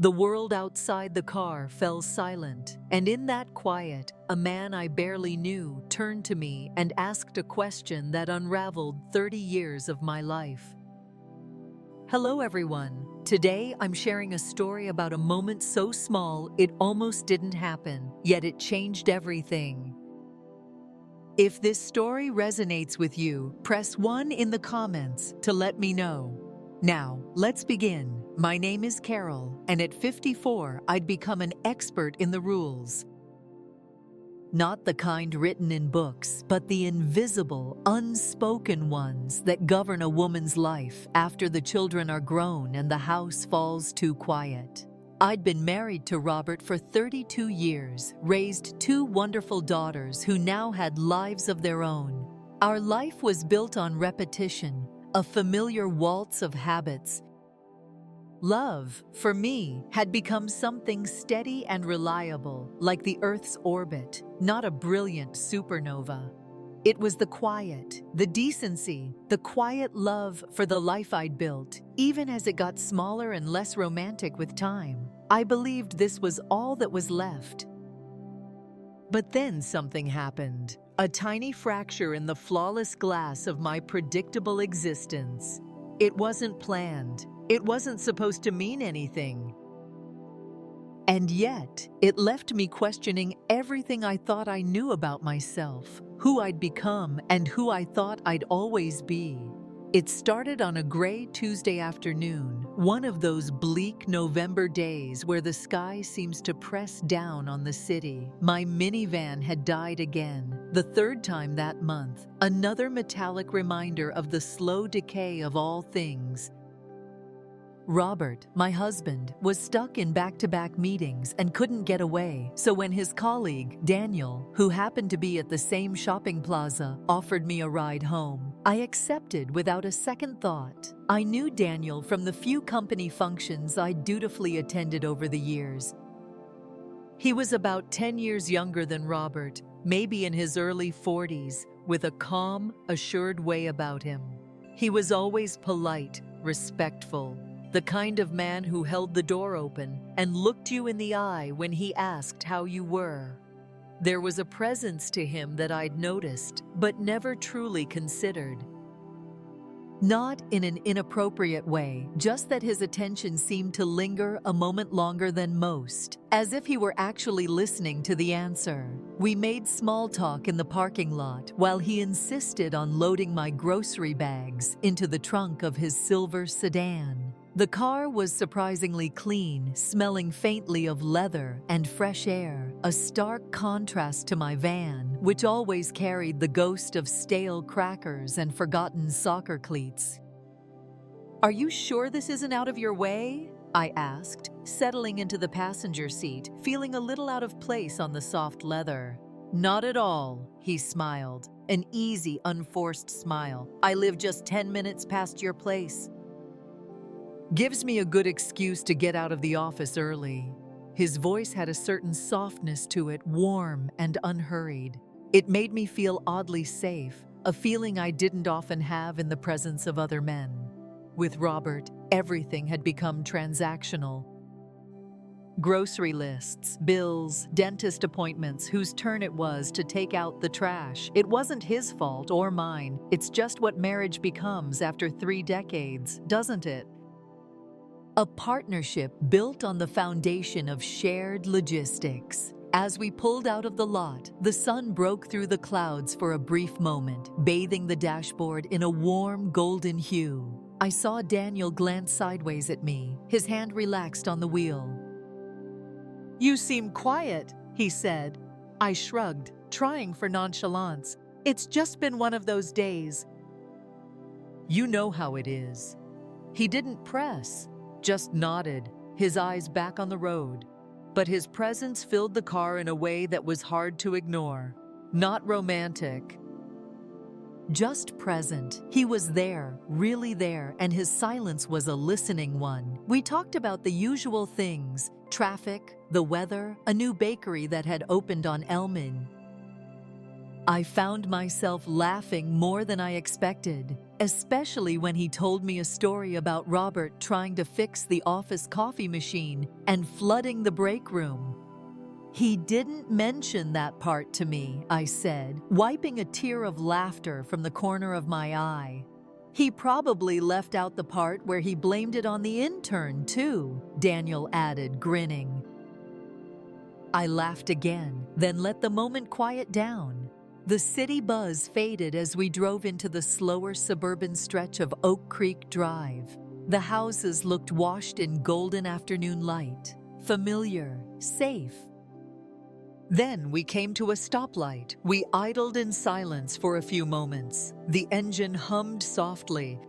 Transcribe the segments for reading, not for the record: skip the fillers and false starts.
The world outside the car fell silent, and in that quiet, a man I barely knew turned to me and asked a question that unraveled 30 years of my life. Hello everyone. Today I'm sharing a story about a moment so small it almost didn't happen, yet it changed everything. If this story resonates with you, press 1 in the comments to let me know. Now, let's begin. My name is Carol, and at 54, I'd become an expert in the rules. Not the kind written in books, but the invisible, unspoken ones that govern a woman's life after the children are grown and the house falls too quiet. I'd been married to Robert for 32 years, raised 2 wonderful daughters who now had lives of their own. Our life was built on repetition, a familiar waltz of habits. Love, for me, had become something steady and reliable, like the Earth's orbit, not a brilliant supernova. It was the quiet, the decency, the quiet love for the life I'd built, even as it got smaller and less romantic with time. I believed this was all that was left. But then something happened, a tiny fracture in the flawless glass of my predictable existence. It wasn't planned. It wasn't supposed to mean anything. And yet, it left me questioning everything I thought I knew about myself, who I'd become, and who I thought I'd always be. It started on a gray Tuesday afternoon, one of those bleak November days where the sky seems to press down on the city. My minivan had died again, the 3rd time that month, another metallic reminder of the slow decay of all things. Robert, my husband, was stuck in back-to-back meetings and couldn't get away, so when his colleague, Daniel, who happened to be at the same shopping plaza, offered me a ride home, I accepted without a second thought. I knew Daniel from the few company functions I'd dutifully attended over the years. He was about 10 years younger than Robert, maybe in his early 40s, with a calm, assured way about him. He was always polite, respectful, the kind of man who held the door open and looked you in the eye when he asked how you were. There was a presence to him that I'd noticed, but never truly considered. Not in an inappropriate way, just that his attention seemed to linger a moment longer than most, as if he were actually listening to the answer. We made small talk in the parking lot while he insisted on loading my grocery bags into the trunk of his silver sedan. The car was surprisingly clean, smelling faintly of leather and fresh air, a stark contrast to my van, which always carried the ghost of stale crackers and forgotten soccer cleats. "Are you sure this isn't out of your way?" I asked, settling into the passenger seat, feeling a little out of place on the soft leather. "Not at all," he smiled, an easy, unforced smile. "I live just 10 minutes past your place." Gives me a good excuse to get out of the office early. His voice had a certain softness to it, warm and unhurried. It made me feel oddly safe, a feeling I didn't often have in the presence of other men. With Robert, everything had become transactional. Grocery lists, bills, dentist appointments, whose turn it was to take out the trash. It wasn't his fault or mine. It's just what marriage becomes after 3 decades, doesn't it? A partnership built on the foundation of shared logistics. As we pulled out of the lot, the sun broke through the clouds for a brief moment, bathing the dashboard in a warm golden hue. I saw Daniel glance sideways at me, his hand relaxed on the wheel. "You seem quiet," he said. I shrugged, trying for nonchalance. "It's just been one of those days." "You know how it is." He didn't press, just nodded, his eyes back on the road. But his presence filled the car in a way that was hard to ignore. Not romantic, just present. He was there, really there, and his silence was a listening one. We talked about the usual things: traffic, the weather, a new bakery that had opened on Elmin. I found myself laughing more than I expected, especially when he told me a story about Robert trying to fix the office coffee machine and flooding the break room. "He didn't mention that part to me," I said, wiping a tear of laughter from the corner of my eye. "He probably left out the part where he blamed it on the intern, too," Daniel added, grinning. I laughed again, then let the moment quiet down. The city buzz faded as we drove into the slower suburban stretch of Oak Creek Drive. The houses looked washed in golden afternoon light, familiar, safe. Then we came to a stoplight. We idled in silence for a few moments. The engine hummed softly.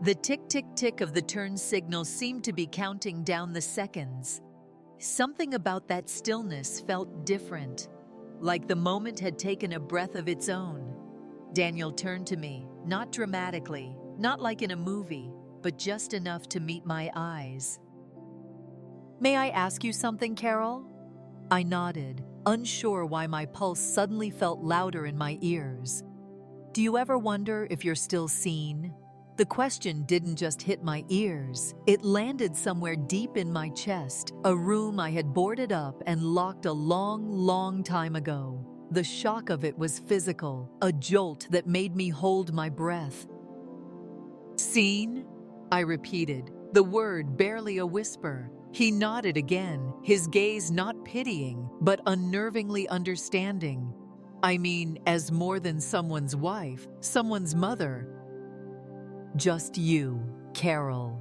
The tick-tick-tick of the turn signal seemed to be counting down the seconds. Something about that stillness felt different, like the moment had taken a breath of its own. Daniel turned to me, not dramatically, not like in a movie, but just enough to meet my eyes. "May I ask you something, Carol?" I nodded, unsure why my pulse suddenly felt louder in my ears. "Do you ever wonder if you're still seen?" The question didn't just hit my ears, it landed somewhere deep in my chest, a room I had boarded up and locked a long, long time ago. The shock of it was physical, a jolt that made me hold my breath. "Seen?" I repeated, the word barely a whisper. He nodded again, his gaze not pitying, but unnervingly understanding. "I mean, as more than someone's wife, someone's mother." "Just you, Carol."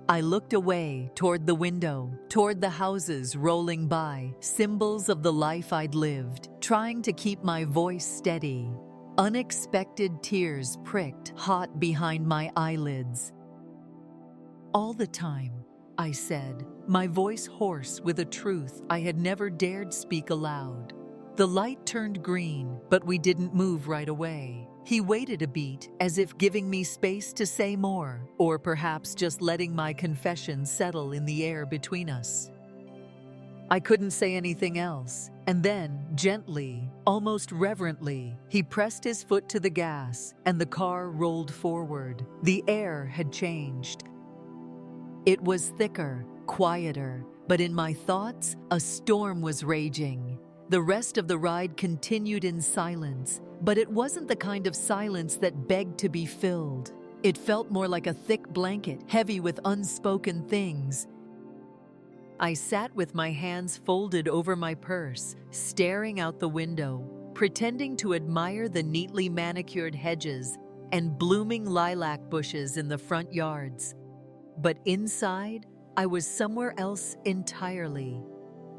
I looked away, toward the window, toward the houses rolling by, symbols of the life I'd lived, trying to keep my voice steady. Unexpected tears pricked hot behind my eyelids. "All the time," I said, my voice hoarse with a truth I had never dared speak aloud. The light turned green, but we didn't move right away. He waited a beat, as if giving me space to say more, or perhaps just letting my confession settle in the air between us. I couldn't say anything else, and then, gently, almost reverently, he pressed his foot to the gas, and the car rolled forward. The air had changed. It was thicker, quieter, but in my thoughts, a storm was raging. The rest of the ride continued in silence, but it wasn't the kind of silence that begged to be filled. It felt more like a thick blanket, heavy with unspoken things. I sat with my hands folded over my purse, staring out the window, pretending to admire the neatly manicured hedges and blooming lilac bushes in the front yards. But inside, I was somewhere else entirely.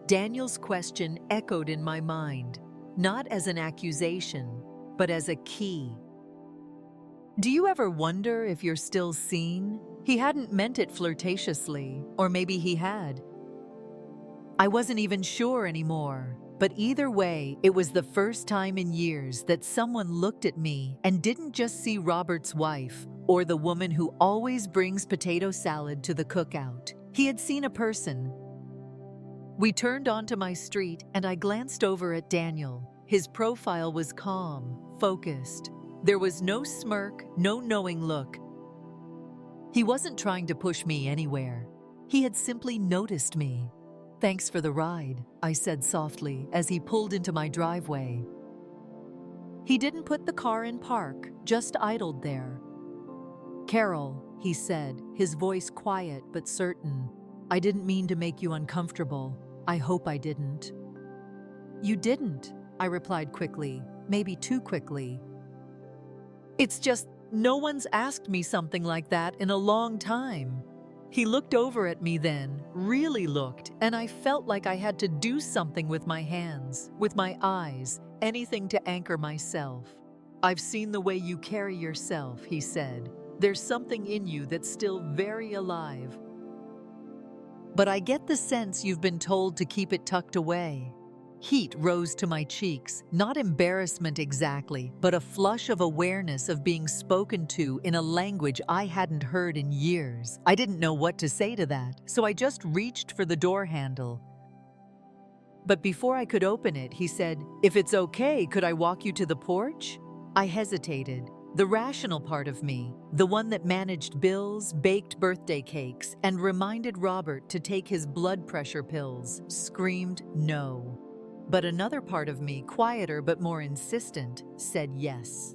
Daniel's question echoed in my mind, not as an accusation, but as a key. "Do you ever wonder if you're still seen?" He hadn't meant it flirtatiously, or maybe he had. I wasn't even sure anymore, but either way, it was the first time in years that someone looked at me and didn't just see Robert's wife, or the woman who always brings potato salad to the cookout. He had seen a person. We turned onto my street, and I glanced over at Daniel. His profile was calm, focused. There was no smirk, no knowing look. He wasn't trying to push me anywhere. He had simply noticed me. "Thanks for the ride," I said softly as he pulled into my driveway. He didn't put the car in park, just idled there. "Carol," he said, his voice quiet but certain, "I didn't mean to make you uncomfortable. I hope I didn't." "You didn't," I replied quickly, maybe too quickly. "It's just, no one's asked me something like that in a long time." He looked over at me then, really looked, and I felt like I had to do something with my hands, with my eyes, anything to anchor myself. "I've seen the way you carry yourself," he said. "There's something in you that's still very alive. But I get the sense you've been told to keep it tucked away." Heat rose to my cheeks, not embarrassment exactly, but a flush of awareness of being spoken to in a language I hadn't heard in years. I didn't know what to say to that, so I just reached for the door handle. But before I could open it, he said, "If it's okay, could I walk you to the porch?" I hesitated. The rational part of me, the one that managed bills, baked birthday cakes, and reminded Robert to take his blood pressure pills, screamed no. But another part of me, quieter but more insistent, said yes.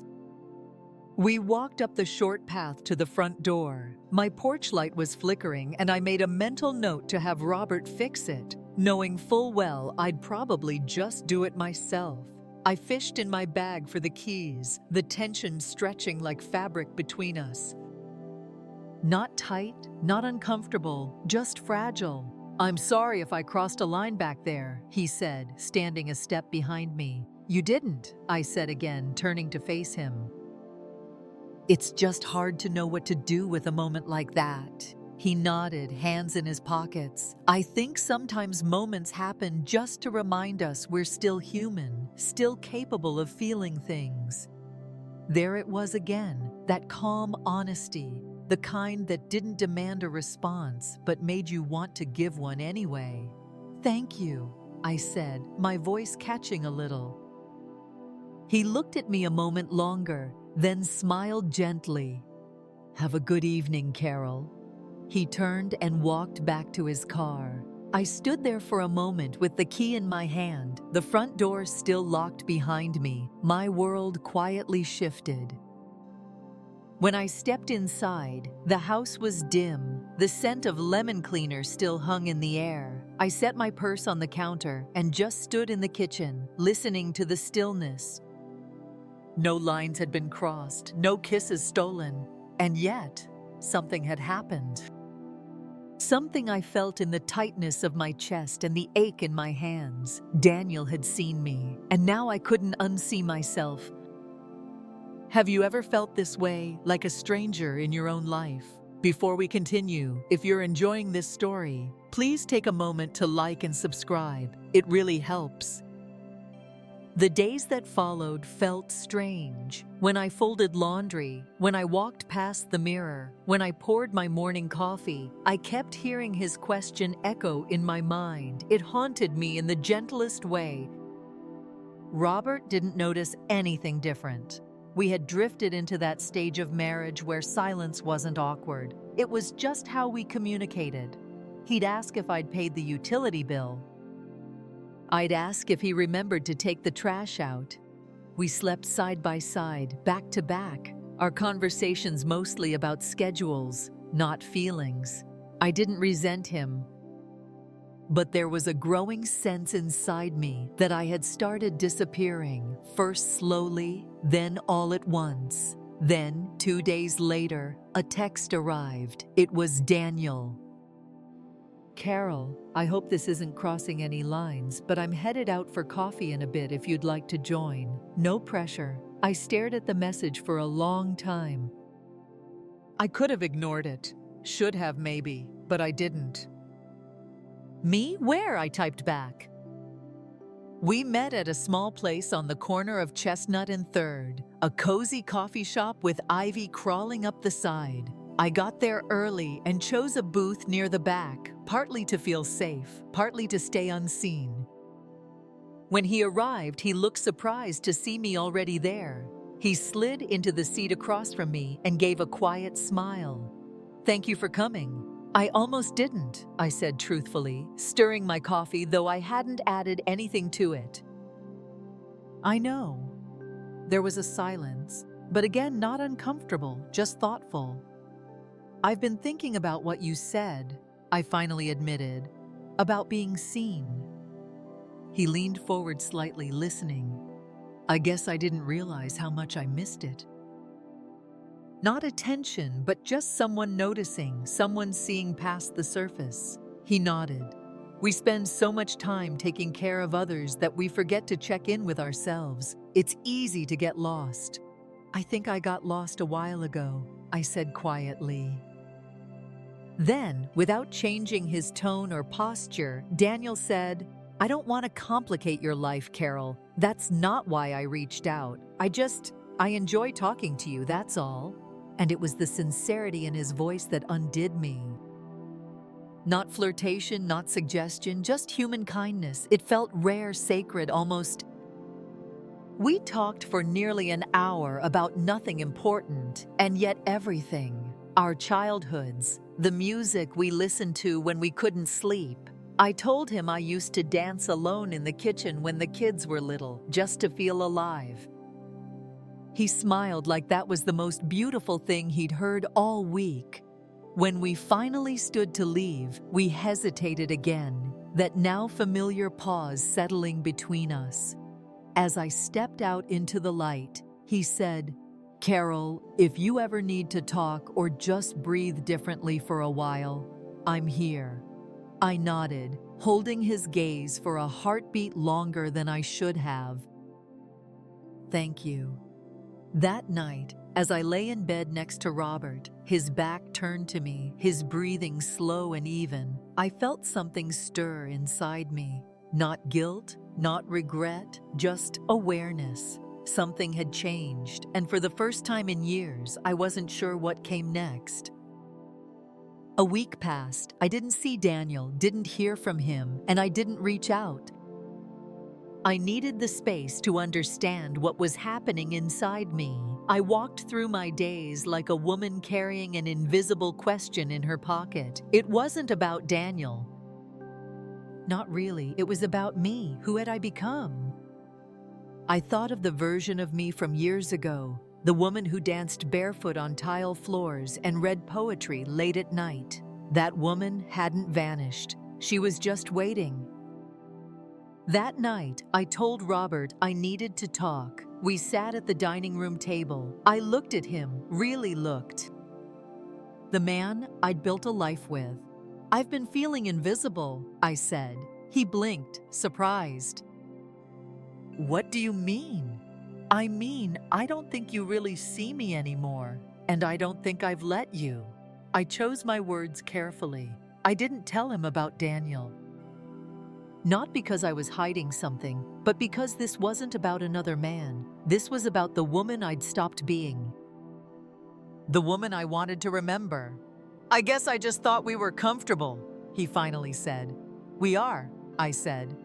We walked up the short path to the front door. My porch light was flickering, and I made a mental note to have Robert fix it, knowing full well I'd probably just do it myself. I fished in my bag for the keys, the tension stretching like fabric between us. Not tight, not uncomfortable, just fragile. "I'm sorry if I crossed a line back there," he said, standing a step behind me. "You didn't," I said again, turning to face him. "It's just hard to know what to do with a moment like that." He nodded, hands in his pockets. "I think sometimes moments happen just to remind us we're still human, still capable of feeling things." There it was again, that calm honesty, the kind that didn't demand a response but made you want to give one anyway. "Thank you," I said, my voice catching a little. He looked at me a moment longer, then smiled gently. "Have a good evening, Carol." He turned and walked back to his car. I stood there for a moment with the key in my hand, the front door still locked behind me. My world quietly shifted. When I stepped inside, the house was dim. The scent of lemon cleaner still hung in the air. I set my purse on the counter and just stood in the kitchen, listening to the stillness. No lines had been crossed, no kisses stolen, and yet something had happened. Something I felt in the tightness of my chest and the ache in my hands. Daniel had seen me, and now I couldn't unsee myself. Have you ever felt this way, like a stranger in your own life? Before we continue, if you're enjoying this story, please take a moment to like and subscribe. It really helps. The days that followed felt strange. When I folded laundry, when I walked past the mirror, when I poured my morning coffee, I kept hearing his question echo in my mind. It haunted me in the gentlest way. Robert didn't notice anything different. We had drifted into that stage of marriage where silence wasn't awkward. It was just how we communicated. He'd ask if I'd paid the utility bill. I'd ask if he remembered to take the trash out. We slept side by side, back to back, our conversations mostly about schedules, not feelings. I didn't resent him, but there was a growing sense inside me that I had started disappearing, first slowly, then all at once. Then, 2 days later, a text arrived. It was Daniel. "Carol, I hope this isn't crossing any lines, but I'm headed out for coffee in a bit if you'd like to join. No pressure." I stared at the message for a long time. I could have ignored it. Should have maybe, but I didn't. "Me? Where?" I typed back. "We met at a small place on the corner of Chestnut and 3rd, a cozy coffee shop with ivy crawling up the side. I got there early and chose a booth near the back, partly to feel safe, partly to stay unseen." When he arrived, he looked surprised to see me already there. He slid into the seat across from me and gave a quiet smile. "Thank you for coming." "I almost didn't," I said truthfully, stirring my coffee though I hadn't added anything to it. "I know." There was a silence, but again not uncomfortable, just thoughtful. "I've been thinking about what you said," I finally admitted, "about being seen." He leaned forward slightly, listening. I guess I didn't realize how much I missed it. Not attention, but just someone noticing, someone seeing past the surface. He nodded. "We spend so much time taking care of others that we forget to check in with ourselves. It's easy to get lost." "I think I got lost a while ago," I said quietly. Then, without changing his tone or posture, Daniel said, "I don't want to complicate your life, Carol. That's not why I reached out. I enjoy talking to you, that's all." And it was the sincerity in his voice that undid me. Not flirtation, not suggestion, just human kindness. It felt rare, sacred, almost. We talked for nearly an hour about nothing important, and yet everything. Our childhoods, the music we listened to when we couldn't sleep. I told him I used to dance alone in the kitchen when the kids were little, just to feel alive. He smiled like that was the most beautiful thing he'd heard all week. When we finally stood to leave, we hesitated again, that now familiar pause settling between us. As I stepped out into the light, he said, "Carol, if you ever need to talk or just breathe differently for a while, I'm here." I nodded, holding his gaze for a heartbeat longer than I should have. "Thank you." That night, as I lay in bed next to Robert, his back turned to me, his breathing slow and even, I felt something stir inside me. Not guilt, not regret, just awareness. Something had changed, and for the first time in years, I wasn't sure what came next. A week passed. I didn't see Daniel, didn't hear from him, and I didn't reach out. I needed the space to understand what was happening inside me. I walked through my days like a woman carrying an invisible question in her pocket. It wasn't about Daniel. Not really. It was about me. Who had I become? I thought of the version of me from years ago, the woman who danced barefoot on tile floors and read poetry late at night. That woman hadn't vanished. She was just waiting. That night, I told Robert I needed to talk. We sat at the dining room table. I looked at him, really looked. The man I'd built a life with. "I've been feeling invisible," I said. He blinked, surprised. "What do you mean?" "I mean, I don't think you really see me anymore, and I don't think I've let you." I chose my words carefully. I didn't tell him about Daniel. Not because I was hiding something, but because this wasn't about another man. This was about the woman I'd stopped being. The woman I wanted to remember. "I guess I just thought we were comfortable," he finally said. "We are," I said.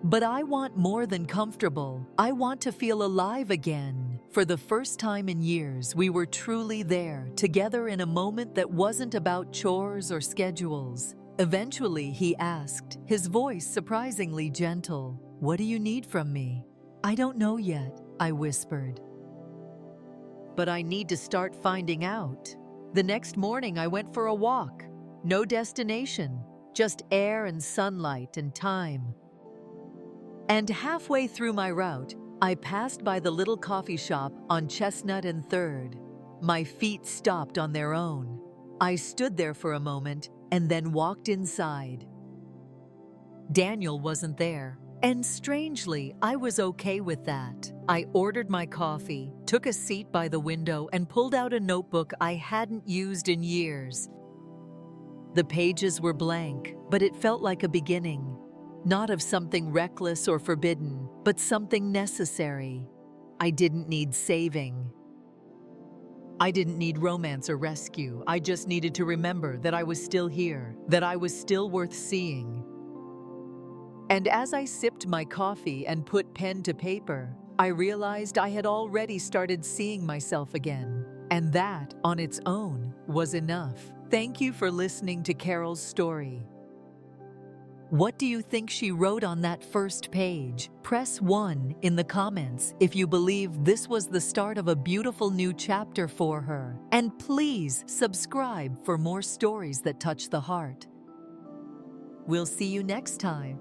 "But I want more than comfortable. I want to feel alive again." For the first time in years, we were truly there, together in a moment that wasn't about chores or schedules. Eventually, he asked, his voice surprisingly gentle, "What do you need from me?" "I don't know yet," I whispered. "But I need to start finding out." The next morning, I went for a walk. No destination, just air and sunlight and time. And halfway through my route, I passed by the little coffee shop on Chestnut and 3rd. My feet stopped on their own. I stood there for a moment and then walked inside. Daniel wasn't there, and strangely, I was okay with that. I ordered my coffee, took a seat by the window, and pulled out a notebook I hadn't used in years. The pages were blank, but it felt like a beginning. Not of something reckless or forbidden, but something necessary. I didn't need saving. I didn't need romance or rescue. I just needed to remember that I was still here, that I was still worth seeing. And as I sipped my coffee and put pen to paper, I realized I had already started seeing myself again. And that, on its own, was enough. Thank you for listening to Carol's story. What do you think she wrote on that first page? Press 1 in the comments if you believe this was the start of a beautiful new chapter for her. And please subscribe for more stories that touch the heart. We'll see you next time.